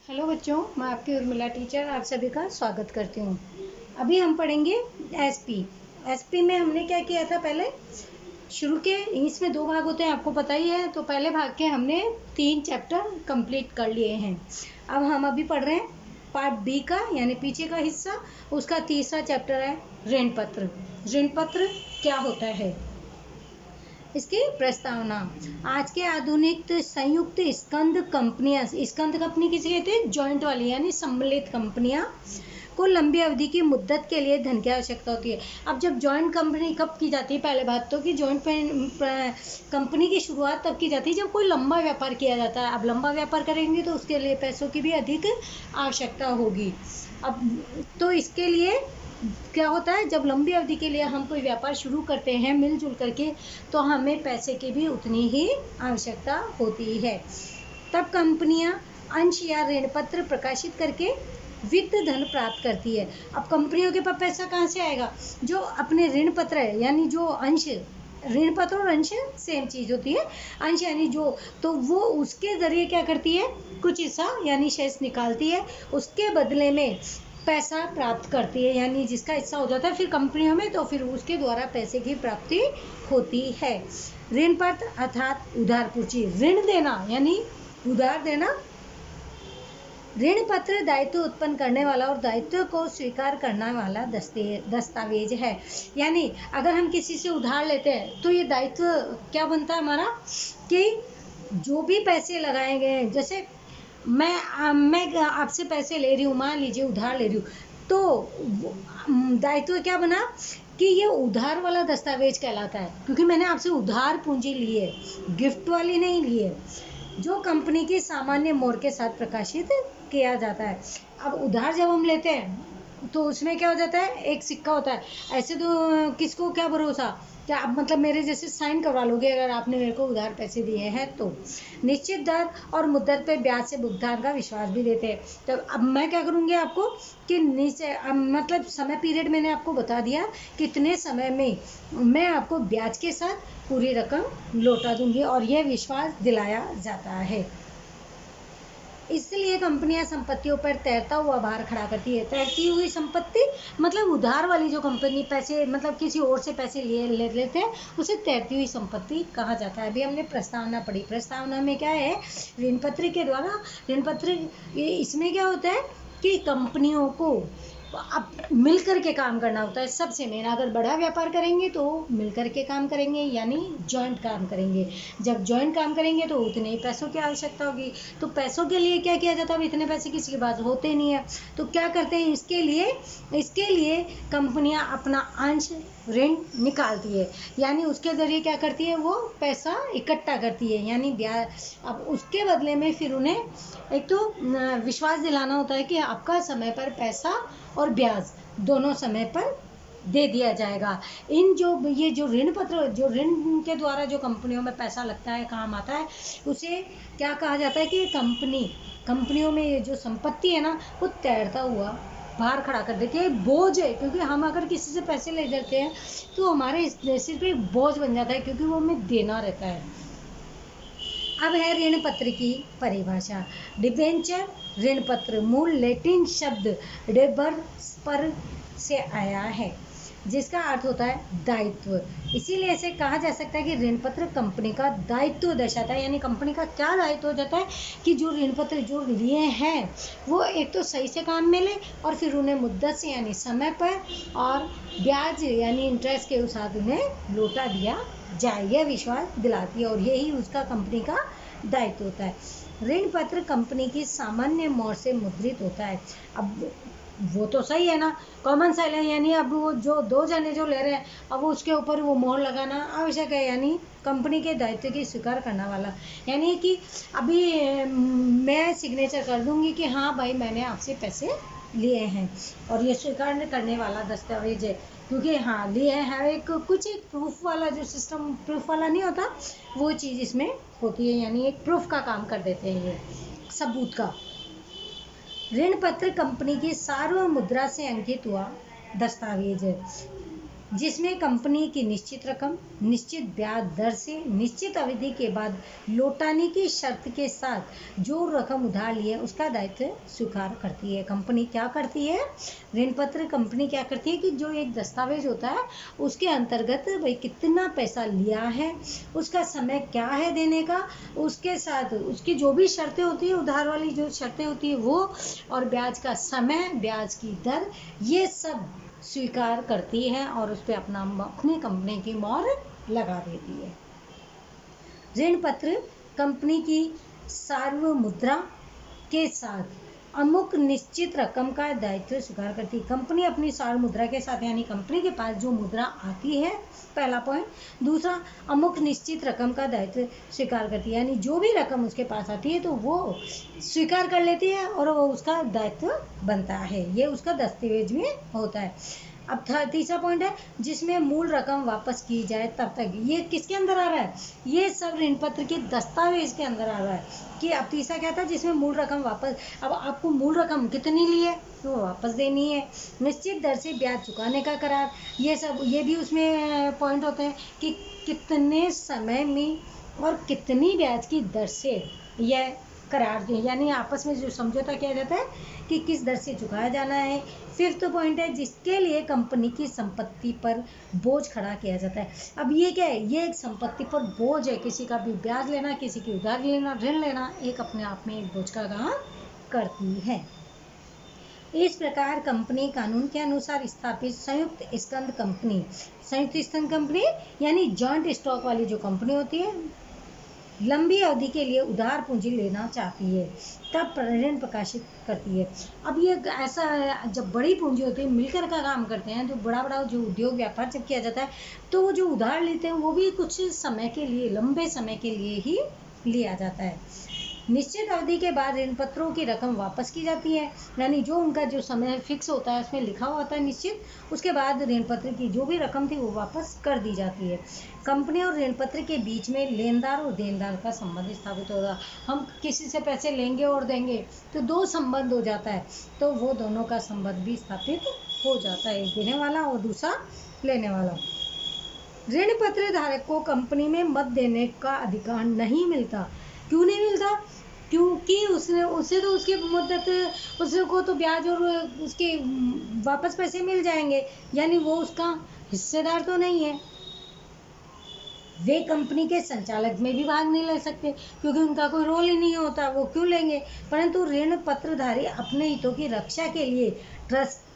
Hello बच्चों, मैं आपकी उर्मिला टीचर आप सभी का स्वागत करती हूँ। अभी हम पढ़ेंगे एसपी। एसपी में हमने क्या किया था, पहले शुरू के इसमें 2 भाग होते हैं, आपको पता ही है। तो पहले भाग के हमने 3 चैप्टर कंप्लीट कर लिए हैं। अब हम अभी पढ़ रहे हैं पार्ट बी का, यानी पीछे का हिस्सा। उसका तीसरा चैप्टर है ऋण पत्र। ऋण पत्र क्या होता है, इसकी प्रस्तावना। आज के आधुनिक संयुक्त स्कंद कंपनियां, स्कंद कंपनी किसे कहते हैं, जॉइंट वाली यानी सम्मिलित कंपनियां को लंबी अवधि की मुद्दत के लिए धन की आवश्यकता होती है। अब जब जॉइंट कंपनी कब की जाती है, पहले बात तो कि जॉइंट कंपनी की शुरुआत तब की जाती है जब कोई लंबा व्यापार किया जाता है। अब लंबा व्यापार करेंगे तो उसके लिए पैसों की भी अधिक आवश्यकता होगी। अब तो इसके लिए क्या होता है, जब लंबी अवधि के लिए हम कोई व्यापार शुरू करते हैं मिलजुल करके, तो हमें पैसे की भी उतनी ही आवश्यकता होती है। तब कंपनियां अंश या ऋण पत्र प्रकाशित करके वित्त धन प्राप्त करती है। अब कंपनियों के पास पैसा कहाँ से आएगा, जो अपने ऋण पत्र है, यानी जो अंश, ऋण पत्र और अंश सेम चीज होती है। अंश यानी जो, तो वो उसके जरिए क्या करती है, कुछ हिस्सा यानी शेष निकालती है, उसके बदले में पैसा प्राप्त करती है, यानी जिसका हिस्सा हो जाता है फिर कंपनियों में, तो फिर उसके द्वारा पैसे की प्राप्ति होती है। ऋण पत्र अर्थात उधार पूंजी, ऋण देना यानी उधार देना। ऋण पत्र दायित्व उत्पन्न करने वाला और दायित्व को स्वीकार करने वाला दस्तावेज है। यानी अगर हम किसी से उधार लेते हैं तो ये दायित्व क्या बनता है हमारा, कि जो भी पैसे लगाए गए हैं, जैसे मैं आपसे पैसे ले रही हूँ, मान लीजिए उधार ले रही हूँ, तो दायित्व क्या बना कि ये उधार वाला दस्तावेज कहलाता है, क्योंकि मैंने आपसे उधार पूंजी ली है, गिफ्ट वाली नहीं ली है, जो कंपनी की सामान्य मोहर के साथ प्रकाशित किया जाता है। अब उधार जब हम लेते हैं तो उसमें क्या हो जाता है, एक सिक्का होता है। ऐसे तो किसको क्या भरोसा, क्या आप मतलब मेरे जैसे साइन करवा लोगे अगर आपने मेरे को उधार पैसे दिए हैं तो। निश्चित दर और मुद्दत पे ब्याज से भुगतान का विश्वास भी देते हैं। तो अब मैं क्या करूँगी आपको कि मतलब समय पीरियड मैंने आपको बता दिया, कितने समय में मैं आपको ब्याज के साथ पूरी रकम लौटा दूंगी, और यह विश्वास दिलाया जाता है। इसलिए कंपनियां संपत्तियों पर तैरता हुआ भार खड़ा करती है। तैरती हुई संपत्ति मतलब उधार वाली जो कंपनी पैसे मतलब किसी और से पैसे ले लेते हैं, उसे तैरती हुई संपत्ति कहा जाता है। अभी हमने प्रस्तावना पढ़ी, प्रस्तावना में क्या है, ऋण पत्र के द्वारा, ऋण पत्र इसमें क्या होता है कि कंपनियों को अब मिल कर के काम करना होता है सबसे मेन। अगर बड़ा व्यापार करेंगे तो मिल कर के काम करेंगे, यानी जॉइंट काम करेंगे। जब जॉइंट काम करेंगे तो उतने ही पैसों की आवश्यकता होगी। तो पैसों के लिए क्या किया जाता है, अब इतने पैसे किसी के पास होते नहीं है, तो क्या करते हैं, इसके लिए कंपनियां अपना अंश ऋण निकालती है, यानी उसके ज़रिए क्या करती है, वो पैसा इकट्ठा करती है, यानी ब्याज। अब उसके बदले में फिर उन्हें एक तो विश्वास दिलाना होता है कि आपका समय पर पैसा और ब्याज दोनों समय पर दे दिया जाएगा। ये जो ऋण पत्र, जो ऋण के द्वारा जो कंपनियों में पैसा लगता है, काम आता है, उसे क्या कहा जाता है कि कंपनियों में ये जो संपत्ति है ना, वो तैरता हुआ भार खड़ा कर देती है, बोझ है। क्योंकि हम अगर किसी से पैसे ले लेते हैं तो हमारे सिर पे एक बोझ बन जाता है, क्योंकि वो हमें देना रहता है। अब है ऋण पत्र की परिभाषा। डिबेंचर ऋण पत्र मूल लैटिन शब्द डेबर पर से आया है, जिसका अर्थ होता है दायित्व। इसीलिए ऐसे कहा जा सकता है कि ऋण पत्र कंपनी का दायित्व दर्शाता है, यानी कंपनी का क्या दायित्व हो जाता है कि जो ऋण पत्र जो लिए हैं वो एक तो सही से काम में ले, और फिर उन्हें मुद्दत से यानी समय पर और ब्याज यानी इंटरेस्ट के साथ उन्हें लौटा दिया जाए, यह विश्वास दिलाती है, और यही उसका कंपनी का दायित्व होता है। ऋण पत्र कंपनी की सामान्य मोहर से मुद्रित होता है। अब वो तो सही है ना, कॉमन सेल है, यानी अब वो जो 2 जने जो ले रहे हैं, अब उसके ऊपर वो मोहर लगाना आवश्यक है, यानी कंपनी के दायित्व की स्वीकार करने वाला। यानी कि अभी मैं सिग्नेचर कर दूंगी कि हाँ भाई मैंने आपसे पैसे लिए हैं, और ये स्वीकार करने वाला दस्तावेज है, क्योंकि हाँ लिए हैं, एक प्रूफ वाला जो सिस्टम प्रूफ वाला नहीं होता, वो चीज़ इसमें होती है, यानी एक प्रूफ का काम कर देते हैं, ये सबूत का। ऋण पत्र कंपनी की सार्वमुद्रा से अंकित हुआ दस्तावेज है। जिसमें कंपनी की निश्चित रकम निश्चित ब्याज दर से निश्चित अवधि के बाद लौटाने की शर्त के साथ जो रकम उधार ली है उसका दायित्व स्वीकार करती है। कंपनी क्या करती है, ऋण पत्र कंपनी क्या करती है कि जो एक दस्तावेज होता है उसके अंतर्गत भाई कितना पैसा लिया है, उसका समय क्या है देने का, उसके साथ उसकी जो भी शर्तें होती है, उधार वाली जो शर्तें होती है वो, और ब्याज का समय, ब्याज की दर, ये सब स्वीकार करती है और उस पर अपनी कंपनी की मोहर लगा देती है। ऋण पत्र कंपनी की सार्वमुद्रा के साथ अमुक निश्चित रकम का दायित्व स्वीकार करती है। कंपनी अपनी सार्वमुद्रा के साथ यानी कंपनी के पास जो मुद्रा आती है, पहला पॉइंट। दूसरा, अमुक निश्चित रकम का दायित्व स्वीकार करती है, यानी जो भी रकम उसके पास आती है तो वो स्वीकार कर लेती है और वो उसका दायित्व बनता है। ये उसका दस्तावेज में होता है। अब तीसरा पॉइंट है जिसमें मूल रकम वापस की जाए तब तक। ये किसके अंदर आ रहा है, ये सब ऋण पत्र के दस्तावेज के अंदर आ रहा है कि अब तीसरा क्या था, जिसमें मूल रकम वापस, अब आपको मूल रकम कितनी ली है तो वापस देनी है, निश्चित दर से ब्याज चुकाने का करार, ये सब, ये भी उसमें पॉइंट होते हैं कि कितने समय में और कितनी ब्याज की दर से यह करार, यानी आपस में जो समझौता किया जाता है कि किस दर से चुकाया जाना है। फिफ्थ पॉइंट है जिसके लिए कंपनी की संपत्ति पर बोझ खड़ा किया जाता है। अब ये क्या है, ये एक संपत्ति पर बोझ है, किसी का भी ब्याज लेना, किसी की उधार लेना, ऋण लेना, एक अपने आप में एक बोझ का काम करती है। इस प्रकार कंपनी कानून के अनुसार स्थापित संयुक्त कंपनी यानी जॉइंट स्टॉक वाली जो कंपनी होती है, लंबी अवधि के लिए उधार पूंजी लेना चाहती है तब ऋण प्रकाशित करती है। अब ये ऐसा है, जब बड़ी पूंजी होती है, मिलकर का काम करते हैं, जो बड़ा जो उद्योग व्यापार जब किया जाता है तो वो जो उधार लेते हैं वो भी कुछ समय के लिए, लंबे समय के लिए ही लिया जाता है। निश्चित अवधि के बाद ऋण पत्रों की रकम वापस की जाती है, यानी जो उनका जो समय फिक्स होता है उसमें लिखा हुआ होता है निश्चित, उसके बाद ऋण पत्र की जो भी रकम थी वो वापस कर दी जाती है। कंपनी और ऋण पत्र के बीच में लेनदार और देनदार का संबंध स्थापित होगा। हम किसी से पैसे लेंगे और देंगे तो दो संबंध हो जाता है, तो वो दोनों का संबंध भी स्थापित हो जाता है, एक देने वाला और दूसरा लेने वाला। ऋण पत्र धारक को कंपनी में मत देने का अधिकार नहीं मिलता। क्यों नहीं मिलता, क्योंकि उसे तो उसकी मुद्दत, उसको तो ब्याज और उसके वापस पैसे मिल जाएंगे, यानी वो उसका हिस्सेदार तो नहीं है। वे कंपनी के संचालक में भी भाग नहीं ले सकते क्योंकि उनका कोई रोल ही नहीं होता, वो क्यों लेंगे। परंतु ऋण पत्रधारी अपने हितों की रक्षा के लिए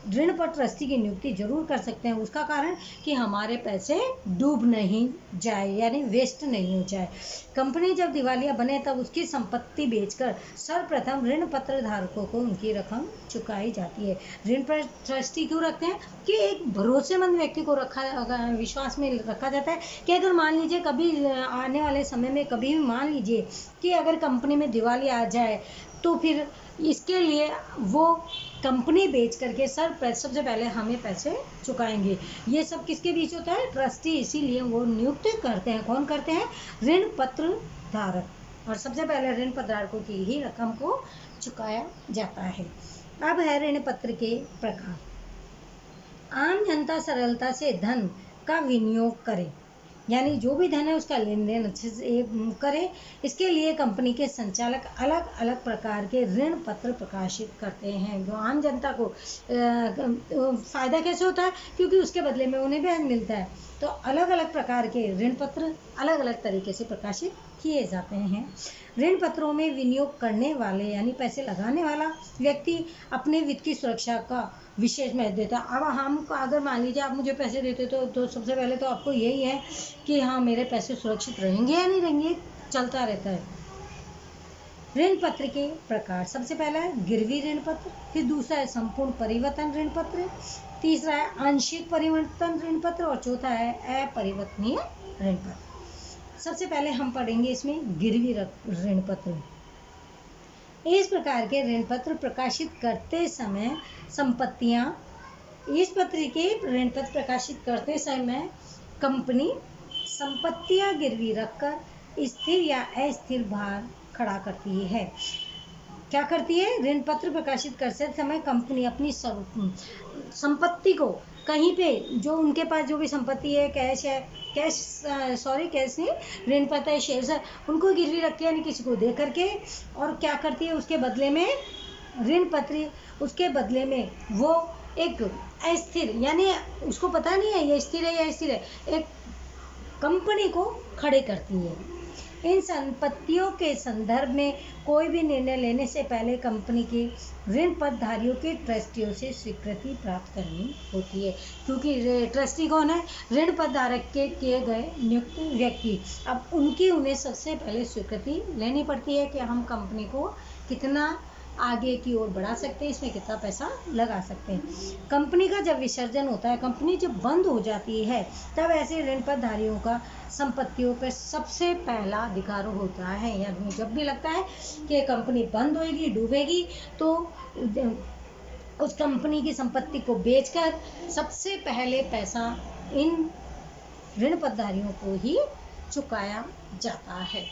ऋण पर ट्रस्टी की नियुक्ति जरूर कर सकते हैं। उसका कारण कि हमारे पैसे डूब नहीं जाए, यानी वेस्ट नहीं हो जाए। कंपनी जब दिवालिया बने तब उसकी संपत्ति बेचकर सर्वप्रथम ऋण पत्र धारकों को उनकी रकम चुकाई जाती है। ऋण पर ट्रस्टी क्यों रखते हैं कि एक भरोसेमंद व्यक्ति को विश्वास में रखा जाता है कि अगर मान लीजिए कभी आने वाले समय में कभी भी मान लीजिए कि अगर कंपनी में दिवालिया आ जाए तो फिर इसके लिए वो कंपनी बेच करके सबसे पहले हमें पैसे चुकाएंगे। ये सब किसके बीच होता है, ट्रस्टी, इसीलिए वो नियुक्त करते हैं। कौन करते हैं, ऋण पत्र धारक, और सबसे पहले ऋण पत्र धारकों की ही रकम को चुकाया जाता है। अब है ऋण पत्र के प्रकार। आम जनता सरलता से धन का विनियोग करे, यानी जो भी धन है उसका लेन देन अच्छे से करे। इसके लिए कंपनी के संचालक अलग अलग प्रकार के ऋण पत्र प्रकाशित करते हैं। जो आम जनता को फायदा कैसे होता है, क्योंकि उसके बदले में उन्हें ब्याज मिलता है, तो अलग अलग प्रकार के ऋण पत्र अलग अलग तरीके से प्रकाशित किए जाते हैं। ऋण पत्रों में विनियोग करने वाले यानी पैसे लगाने वाला व्यक्ति अपने वित्त की सुरक्षा का विशेष महत्व देता है। अब हम अगर मान लीजिए आप मुझे पैसे देते तो सबसे पहले तो आपको यही है कि हाँ मेरे पैसे सुरक्षित रहेंगे या नहीं रहेंगे, चलता रहता है। ऋण पत्र के प्रकार, सबसे पहला है गिरवी ऋण पत्र, फिर दूसरा है संपूर्ण परिवर्तन ऋण पत्र, तीसरा है आंशिक परिवर्तन ऋण पत्र और चौथा है अपरिवर्तनीय ऋण पत्र। सबसे पहले हम पढ़ेंगे इसमें गिरवी ऋण पत्र। इस प्रकार के ऋण पत्र प्रकाशित करते समय संपत्तियां, इस पत्र के ऋण पत्र प्रकाशित करते समय कंपनी संपत्तियां गिरवी रखकर स्थिर या अस्थिर भार खड़ा करती है। क्या करती है, ऋण पत्र प्रकाशित करते समय कंपनी अपनी संपत्ति को कहीं पे जो उनके पास जो भी संपत्ति है, कैश है, कैश नहीं, ऋण पत्र है, शेयर्स है, उनको गिरवी रखती है, यानी किसी को दे करके, और क्या करती है उसके बदले में, ऋण पत्र उसके बदले में वो एक अस्थिर, यानी उसको पता नहीं है ये स्थिर है या स्थिर है, एक कंपनी को खड़े करती है। इन संपत्तियों के संदर्भ में कोई भी निर्णय लेने से पहले कंपनी के ऋण पत्रधारियों के ट्रस्टियों से स्वीकृति प्राप्त करनी होती है, क्योंकि ट्रस्टी कौन है, ऋण पत्रधारक के किए गए नियुक्त व्यक्ति। अब उन्हें सबसे पहले स्वीकृति लेनी पड़ती है कि हम कंपनी को कितना आगे की ओर बढ़ा सकते हैं, इसमें कितना पैसा लगा सकते हैं। कंपनी का जब विसर्जन होता है, कंपनी जब बंद हो जाती है, तब ऐसे ऋण पत्रधारियों का संपत्तियों पर सबसे पहला अधिकार होता है। यानी जब भी लगता है कि कंपनी बंद होएगी, डूबेगी, तो उस कंपनी की संपत्ति को बेचकर सबसे पहले पैसा इन ऋण पत्रधारियों को ही चुकाया जाता है।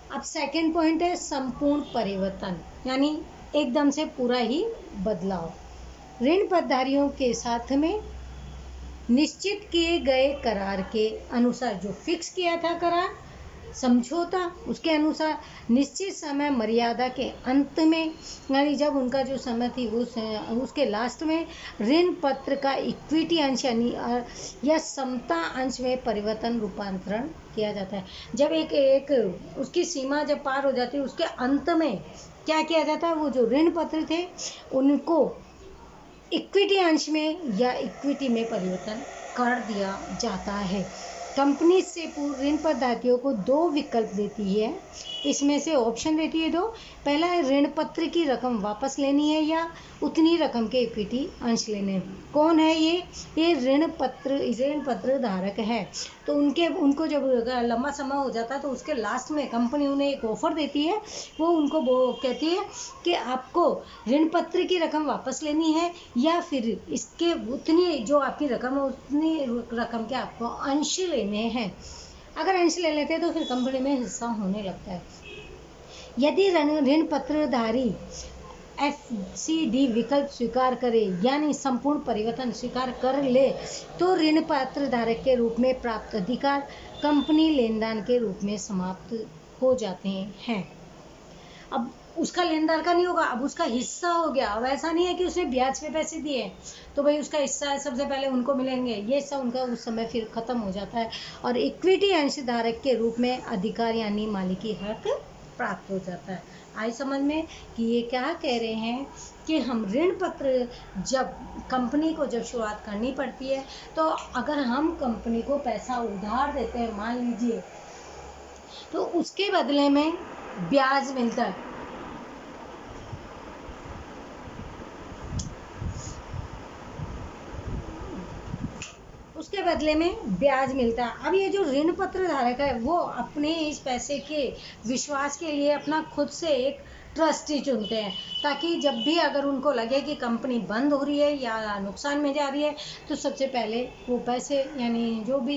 अब सेकंड पॉइंट है संपूर्ण परिवर्तन, यानी एकदम से पूरा ही बदलाव। ऋण पत्रधारियों के साथ में निश्चित किए गए करार के अनुसार, जो फिक्स किया था करार समझौता, उसके अनुसार निश्चित समय मर्यादा के अंत में, यानी जब उनका जो समय थी उसके लास्ट में, ऋण पत्र का इक्विटी अंश यानी या समता अंश में परिवर्तन रूपांतरण किया जाता है। जब एक उसकी सीमा जब पार हो जाती है, उसके अंत में क्या किया जाता है, वो जो ऋण पत्र थे उनको इक्विटी अंश में या इक्विटी में परिवर्तन कर दिया जाता है। कंपनी से पूर्व ऋण पत्रधारियों को दो विकल्प देती है, इसमें से ऑप्शन देती है दो। पहला है ऋण पत्र की रकम वापस लेनी है या उतनी रकम के इक्विटी अंश लेने हैं। कौन है ये ऋण पत्र धारक है। तो उनको जब लंबा समय हो जाता है तो उसके लास्ट में कंपनी उन्हें एक ऑफर देती है, वो उनको कहती है कि आपको ऋण पत्र की रकम वापस लेनी है या फिर इसके उतनी जो आपकी रकम है उतनी रकम के आपको अंश लेने हैं। अगर अंश ले लेते हैं तो फिर कंपनी में हिस्सा होने लगता है। यदि ऋण पत्रधारी FCD विकल्प स्वीकार करे, यानी संपूर्ण परिवर्तन स्वीकार कर ले, तो ऋण पत्रधारक के रूप में प्राप्त अधिकार कंपनी लेनदार के रूप में समाप्त हो जाते हैं। अब उसका लेनदार का नहीं होगा, अब उसका हिस्सा हो गया। अब ऐसा नहीं है कि उसने ब्याज पे पैसे दिए तो भाई उसका हिस्सा है, सबसे पहले उनको मिलेंगे, ये हिस्सा उनका उस समय फिर खत्म हो जाता है और इक्विटी अंशधारक के रूप में अधिकार यानी मालिकी हक प्राप्त हो जाता है। आई समझ में कि ये क्या कह रहे हैं कि हम ऋण पत्र जब कंपनी को जब शुरुआत करनी पड़ती है, तो अगर हम कंपनी को पैसा उधार देते हैं मान लीजिए, तो उसके बदले में ब्याज मिलता है। उसके बदले में ब्याज मिलता है। अब ये जो ऋण पत्र धारक है वो अपने इस पैसे के विश्वास के लिए अपना खुद से एक ट्रस्टी चुनते हैं, ताकि जब भी अगर उनको लगे कि कंपनी बंद हो रही है या नुकसान में जा रही है, तो सबसे पहले वो पैसे यानी जो भी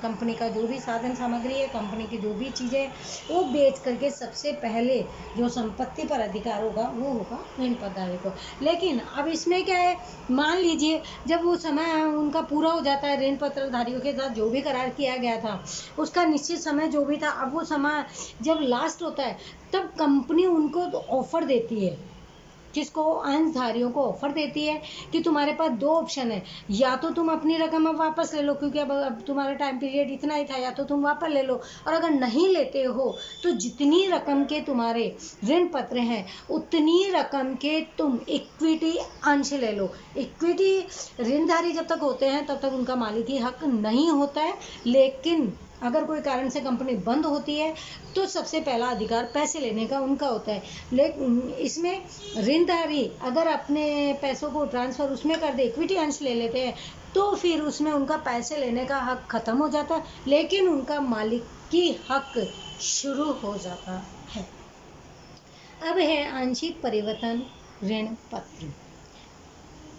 कंपनी का जो भी साधन सामग्री है, कंपनी की जो भी चीज़ें, वो बेच करके सबसे पहले जो संपत्ति पर अधिकार होगा वो होगा ऋण पत्रधारक को। लेकिन अब इसमें क्या है, मान लीजिए जब वो समय उनका पूरा हो जाता है, ऋण पत्रधारियों के साथ जो भी करार किया गया था उसका निश्चित समय जो भी था, अब वो समय जब लास्ट होता है तब कंपनी उनको ऑफर देती है, किसको, अंशधारियों को ऑफर देती है कि तुम्हारे पास दो ऑप्शन है, या तो तुम अपनी रकम अब वापस ले लो क्योंकि अब तुम्हारा टाइम पीरियड इतना ही था, या तो तुम वापस ले लो, और अगर नहीं लेते हो तो जितनी रकम के तुम्हारे ऋण पत्र हैं उतनी रकम के तुम इक्विटी अंश ले लो। इक्विटी ऋणधारी जब तक होते हैं तब तक उनका मालिकी हक नहीं होता है, लेकिन अगर कोई कारण से कंपनी बंद होती है तो सबसे पहला अधिकार पैसे लेने का उनका होता है। लेकिन इसमें ऋणधारी अगर अपने पैसों को ट्रांसफ़र उसमें कर दे, इक्विटी अंश ले लेते हैं, तो फिर उसमें उनका पैसे लेने का हक खत्म हो जाता है, लेकिन उनका मालिकी हक शुरू हो जाता है। अब है आंशिक परिवर्तन ऋण पत्र।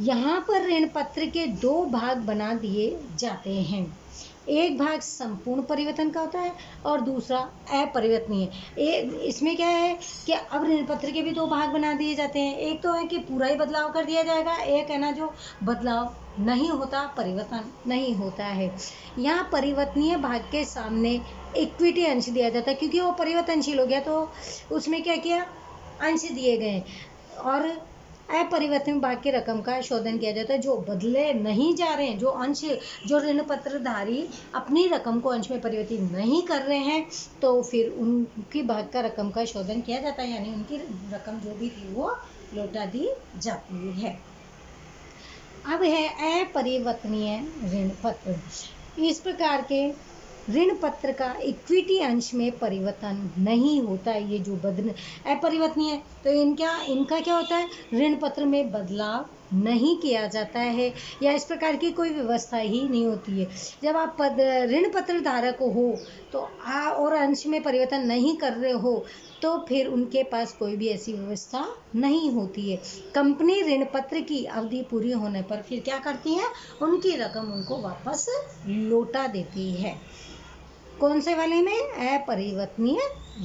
यहाँ पर ऋण पत्र के दो भाग बना दिए जाते हैं, एक भाग संपूर्ण परिवर्तन का होता है और दूसरा अपरिवर्तनीय। इसमें क्या है कि अब ऋण पत्र के भी दो भाग बना दिए जाते हैं, एक तो है कि पूरा ही बदलाव कर दिया जाएगा, एक है ना जो बदलाव नहीं होता, परिवर्तन नहीं होता है। यहाँ परिवर्तनीय भाग के सामने इक्विटी अंश दिया जाता है, क्योंकि वो परिवर्तनशील हो गया तो उसमें क्या किया, अंश दिए गए। और अपरिवर्तनीय भाग की रकम का शोधन किया जाता है, जो बदले नहीं जा रहे हैं, जो अंश, जो ऋण पत्रधारी अपनी रकम को अंश में परिवर्तित नहीं कर रहे हैं, तो फिर उनकी भाग का रकम का शोधन किया जाता है, यानी उनकी रकम जो भी थी वो लौटा दी जाती है। अब है अपरिवर्तनीय ऋण पत्र। इस प्रकार के ऋण पत्र का इक्विटी अंश में परिवर्तन नहीं होता है। ये जो अपरिवर्तनीय है तो इनका क्या होता है, ऋण पत्र में बदलाव नहीं किया जाता है, या इस प्रकार की कोई व्यवस्था ही नहीं होती है। जब आप ऋण पत्र धारक हो तो और अंश में परिवर्तन नहीं कर रहे हो तो फिर उनके पास कोई भी ऐसी व्यवस्था नहीं होती है। कंपनी ऋण पत्र की अवधि पूरी होने पर फिर क्या करती है, उनकी रकम उनको वापस लौटा देती है। कौन से वाले में, अपरिवर्तनीय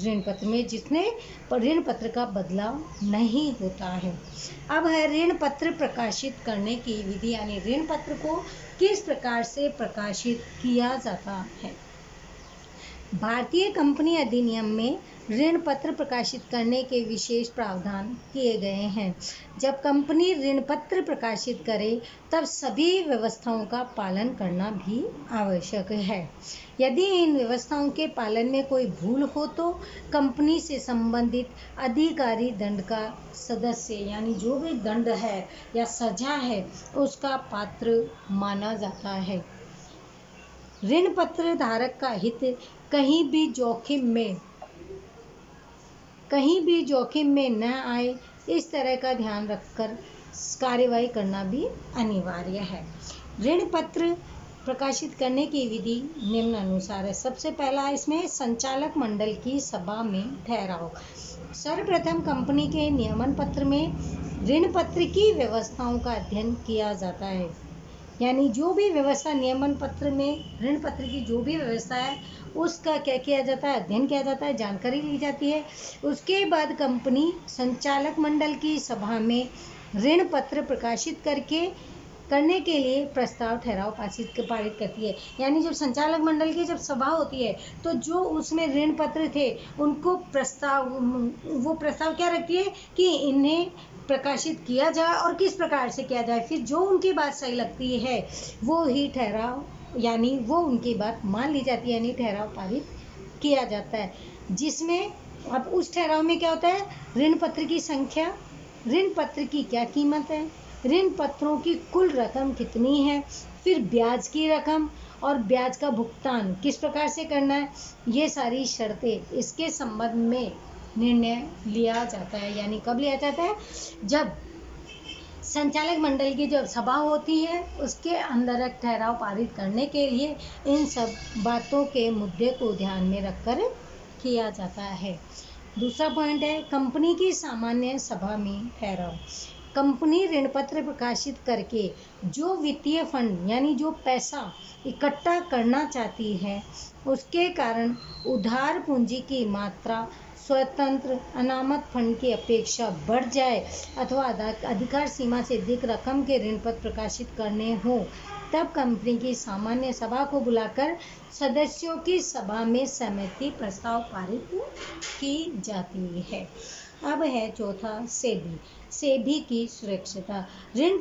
ऋण पत्र में, जिसमें ऋण पत्र का बदलाव नहीं होता है। अब है ऋण पत्र प्रकाशित करने की विधि, यानी ऋण पत्र को किस प्रकार से प्रकाशित किया जाता है। भारतीय कंपनी अधिनियम में ऋण पत्र प्रकाशित करने के विशेष प्रावधान किए गए हैं। जब कंपनी ऋण पत्र प्रकाशित करे तब सभी व्यवस्थाओं का पालन करना भी आवश्यक है। यदि इन व्यवस्थाओं के पालन में कोई भूल हो तो कंपनी से संबंधित अधिकारी दंड का सदस्य, यानी जो भी दंड है या सजा है उसका पात्र माना जाता है। ऋण पत्र धारक का हित कहीं भी जोखिम में न आए, इस तरह का ध्यान रखकर कार्यवाही करना भी अनिवार्य है। ऋण पत्र प्रकाशित करने की विधि निम्नानुसार है। सबसे पहला इसमें संचालक मंडल की सभा में ठहराव। सर्वप्रथम कंपनी के नियमन पत्र में ऋण पत्र की व्यवस्थाओं का अध्ययन किया जाता है, यानी जो भी व्यवस्था नियमन पत्र में ऋण पत्र की जो भी व्यवस्था है उसका क्या किया जाता है, अध्ययन किया जाता है, जानकारी ली जाती है। उसके बाद कंपनी संचालक मंडल की सभा में ऋण पत्र प्रकाशित करने के लिए प्रस्ताव ठहराव पारित करती है। यानी जब संचालक मंडल की जब सभा होती है तो जो उसमें ऋण पत्र थे उनको प्रस्ताव क्या रखती है कि इन्हें प्रकाशित किया जाए और किस प्रकार से किया जाए। फिर जो उनकी बात सही लगती है वो ही ठहराव, यानी वो उनकी बात मान ली जाती है, यानी ठहराव पारित किया जाता है। जिसमें अब उस ठहराव में क्या होता है, ऋण पत्र की संख्या, ऋण पत्र की क्या कीमत है, ऋण पत्रों की कुल रकम कितनी है, फिर ब्याज की रकम और ब्याज का भुगतान किस प्रकार से करना है, ये सारी शर्तें इसके संबंध में निर्णय लिया जाता है। यानी कब लिया जाता है, जब संचालक मंडल की जब सभा होती है उसके अंदर एक ठहराव पारित करने के लिए इन सब बातों के मुद्दे को ध्यान में रखकर किया जाता है। दूसरा पॉइंट है कंपनी की सामान्य सभा में ठहराव। कंपनी ऋण पत्र प्रकाशित करके जो वित्तीय फंड, यानी जो पैसा इकट्ठा करना चाहती है उसके कारण उधार पूंजी की मात्रा स्वतंत्र अनामत फंड की अपेक्षा बढ़ जाए अथवा अधिकार सीमा से अधिक रकम के ऋण पत्र प्रकाशित करने हो, तब कंपनी की सामान्य सभा को बुलाकर सदस्यों की सभा में सहमति प्रस्ताव पारित की जाती है। अब है चौथा सेबी की सुरक्षिता। ऋण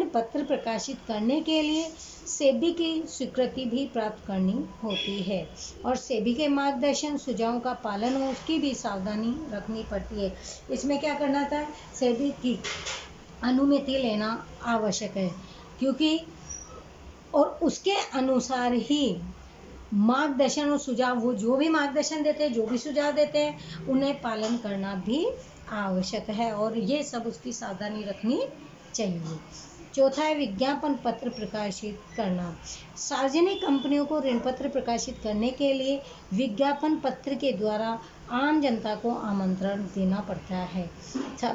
पत्र प्रकाशित करने के लिए सेबी की स्वीकृति भी प्राप्त करनी होती है और सेबी के मार्गदर्शन सुझावों का पालन हो उसकी भी सावधानी रखनी पड़ती है। इसमें क्या करना था, सेबी की अनुमति लेना आवश्यक है, क्योंकि और उसके अनुसार ही मार्गदर्शन और सुझाव, वो जो भी मार्गदर्शन देते हैं, जो भी सुझाव देते हैं, उन्हें पालन करना भी आवश्यक है और ये सब उसकी सावधानी रखनी चाहिए। चौथा है विज्ञापन पत्र प्रकाशित करना। सार्वजनिक कंपनियों को ऋण पत्र प्रकाशित करने के लिए विज्ञापन पत्र के द्वारा आम जनता को आमंत्रण देना पड़ता है।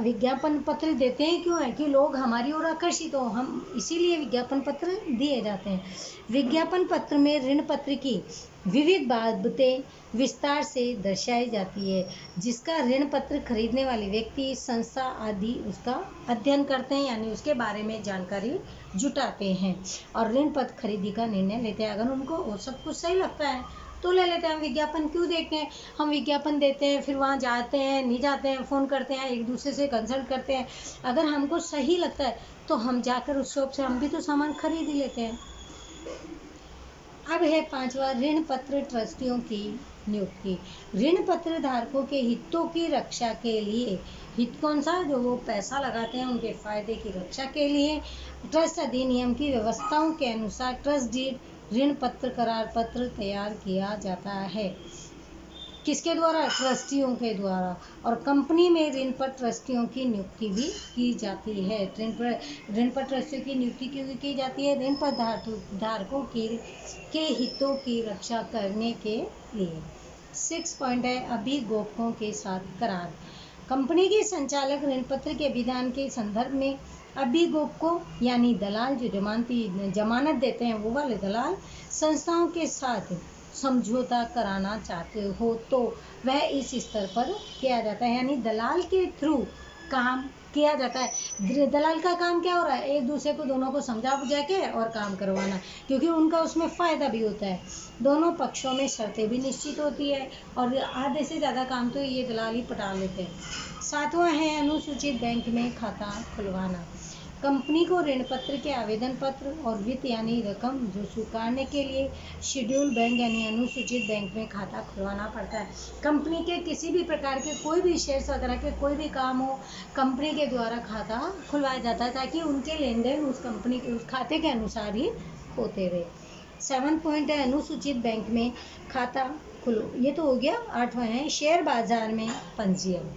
विज्ञापन पत्र देते हैं क्यों है कि लोग हमारी ओर आकर्षित हो, हम इसीलिए विज्ञापन पत्र दिए जाते हैं। विज्ञापन पत्र में ऋण पत्र की विविध बाबतें विस्तार से दर्शाई जाती है, जिसका ऋण पत्र खरीदने वाले व्यक्ति, संस्था आदि उसका अध्ययन करते हैं, यानी उसके बारे में जानकारी जुटाते हैं और ऋण पत्र खरीदी का निर्णय लेते हैं। अगर उनको और सब कुछ सही लगता है तो ले लेते हैं। हम विज्ञापन क्यों देखते हैं? हम विज्ञापन देते हैं, फिर वहाँ जाते हैं, नहीं जाते हैं, फ़ोन करते हैं, एक दूसरे से कंसल्ट करते हैं। अगर हमको सही लगता है तो हम जाकर उस शॉप से हम भी तो सामान खरीद ही लेते हैं। अब है 5वां, ऋण पत्र ट्रस्टियों की नियुक्ति। ऋण पत्र धारकों के हितों की रक्षा के लिए, हित कौन सा? जो वो पैसा लगाते हैं उनके फायदे की रक्षा के लिए ट्रस्ट अधिनियम की व्यवस्थाओं के अनुसार ट्रस्ट डीड, ऋण पत्र, करार पत्र तैयार किया जाता है। किसके द्वारा? ट्रस्टियों के द्वारा। और कंपनी में ऋण पर ट्रस्टियों की नियुक्ति भी की जाती है। ऋण पर ट्रस्टियों की नियुक्ति क्यों की जाती है? ऋण पर धारकों के हितों की रक्षा करने के लिए। 6 पॉइंट है अभिगोपकों के साथ करार। कंपनी के संचालक ऋण पत्र के विधान के संदर्भ में अभिगोपकों यानी दलाल, जो जमानत देते हैं वो वाले दलाल, संस्थाओं के साथ समझौता कराना चाहते हो तो वह इस स्तर पर किया जाता है, यानी दलाल के थ्रू काम किया जाता है। दलाल का काम क्या हो रहा है? एक दूसरे को, दोनों को समझा बुझा के और काम करवाना, क्योंकि उनका उसमें फ़ायदा भी होता है। दोनों पक्षों में शर्तें भी निश्चित होती है और आधे से ज़्यादा काम तो ये दलाल ही पटा लेते हैं। 7वां है अनुसूचित बैंक में खाता खुलवाना। कंपनी को ऋण पत्र के आवेदन पत्र और वित्त यानी रकम जो स्वीकारने के लिए शेड्यूल बैंक यानी अनुसूचित बैंक में खाता खुलवाना पड़ता है। कंपनी के किसी भी प्रकार के कोई भी शेयर्स वगैरह के कोई भी काम हो, कंपनी के द्वारा खाता खुलवाया जाता है ताकि उनके लेन देन उस कंपनी के उस खाते के अनुसार ही होते रहे। 7 पॉइंट है अनुसूचित बैंक में खाता खुलो। ये तो हो गया। 8वां है शेयर बाजार में पंजीयन।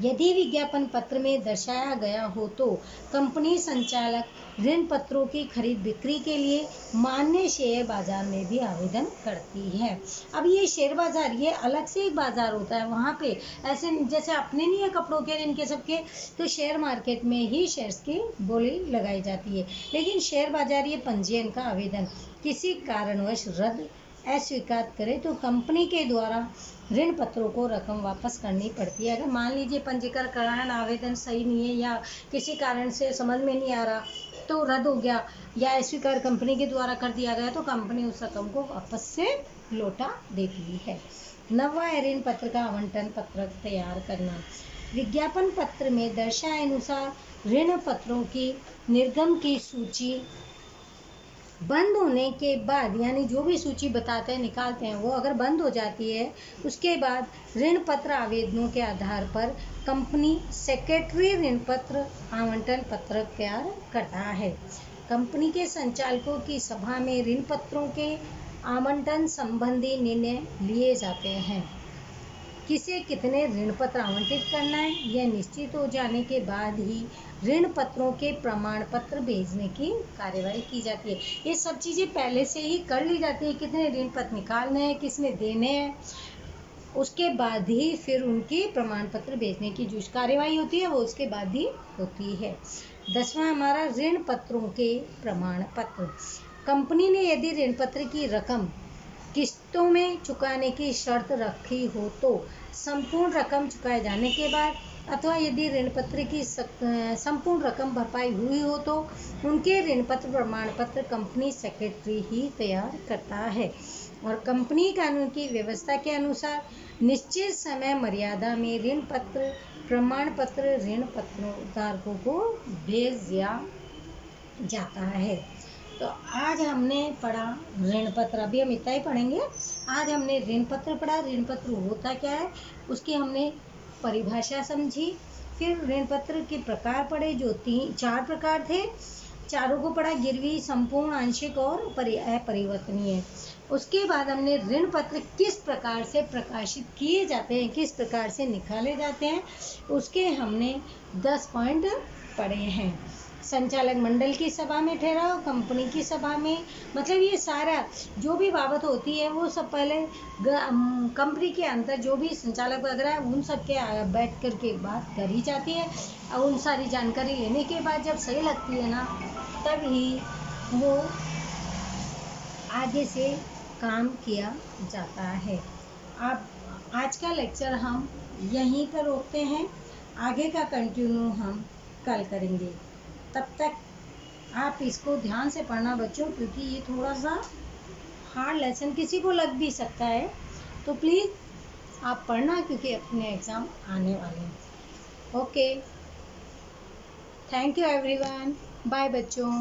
यदि विज्ञापन पत्र में दर्शाया गया हो तो कंपनी संचालक ऋण पत्रों की खरीद बिक्री के लिए मान्य शेयर बाजार में भी आवेदन करती है। अब ये शेयर बाजार ये अलग से एक बाजार होता है, वहाँ पे ऐसे जैसे अपने नहीं है कपड़ों के इनके सबके, तो शेयर मार्केट में ही शेयर्स की बोली लगाई जाती है। लेकिन शेयर बाजार ये पंजीयन का आवेदन किसी कारणवश रद्द अस्वीकार करे तो कंपनी के द्वारा ऋण पत्रों को रकम वापस करनी पड़ती है। अगर मान लीजिए पंजीकरण आवेदन सही नहीं है या किसी कारण से समझ में नहीं आ रहा तो रद्द हो गया या अस्वीकार कंपनी के द्वारा कर दिया गया तो कंपनी उस रकम को वापस से लौटा देती है। 9वां है ऋण पत्र का आवंटन पत्रक तैयार करना। विज्ञापन पत्र में दर्शाए अनुसार ऋण पत्रों की निर्गम की सूची बंद होने के बाद, यानी जो भी सूची बताते हैं निकालते हैं वो अगर बंद हो जाती है उसके बाद ऋण पत्र आवेदनों के आधार पर कंपनी सेक्रेटरी ऋण पत्र आवंटन पत्रक तैयार करता है। कंपनी के संचालकों की सभा में ऋण पत्रों के आवंटन संबंधी निर्णय लिए जाते हैं। किसे कितने ऋण पत्र आवंटित करना है यह निश्चित हो जाने के बाद ही ऋण पत्रों के प्रमाण पत्र भेजने की कार्यवाही की जाती है। ये सब चीज़ें पहले से ही कर ली जाती है, कितने ऋण पत्र निकालने हैं, किसने देने हैं, उसके बाद ही फिर उनकी प्रमाण पत्र भेजने की जो कार्यवाही होती है वो उसके बाद ही होती है। 10वां हमारा ऋण पत्रों के प्रमाण पत्र। कंपनी ने यदि ऋण पत्र की रकम किस्तों में चुकाने की शर्त रखी हो तो संपूर्ण रकम चुकाए जाने के बाद अथवा यदि ऋण पत्र की संपूर्ण रकम भरपाई हुई हो तो उनके ऋण पत्र प्रमाण पत्र कंपनी सेक्रेटरी ही तैयार करता है और कंपनी कानून की व्यवस्था के अनुसार निश्चित समय मर्यादा में ऋण पत्र प्रमाण पत्र ऋण पत्रों धारकों को भेज दिया जाता है। तो आज हमने पढ़ा ऋण पत्र, अभी हम इतना ही पढ़ेंगे। आज हमने ऋण पत्र पढ़ा, ऋण पत्र होता क्या है उसकी हमने परिभाषा समझी, फिर ऋण पत्र के प्रकार पढ़े जो 4 प्रकार थे, चारों को पढ़ा, गिरवी, संपूर्ण, आंशिक और अपरिवर्तनीय। उसके बाद हमने ऋण पत्र किस प्रकार से प्रकाशित किए जाते हैं, किस प्रकार से निकाले जाते हैं, उसके हमने 10 पॉइंट पढ़े हैं। संचालक मंडल की सभा में ठहराओ, कंपनी की सभा में, मतलब ये सारा जो भी बाबत होती है वो सब पहले कंपनी के अंदर जो भी संचालक वगैरह है उन सब के बैठ कर के बात करी जाती है और उन सारी जानकारी लेने के बाद जब सही लगती है ना तब ही वो आगे से काम किया जाता है। अब आज का लेक्चर हम यहीं पर रोकते हैं, आगे का कंटिन्यू हम कल करेंगे। तब तक आप इसको ध्यान से पढ़ना बच्चों, क्योंकि ये थोड़ा सा हार्ड लेसन किसी को लग भी सकता है, तो प्लीज़ आप पढ़ना, क्योंकि अपने एग्ज़ाम आने वाले हैं। Okay, thank you everyone, bye बच्चों।